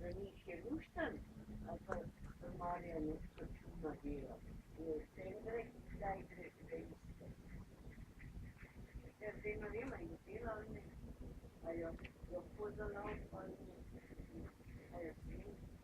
na njih je luštan, a pa Marija nešto čudno bila. Sempre da igre iste. Ker zdaj ne vem, ali je bila ali ne. A jo pozvala, ali je sin.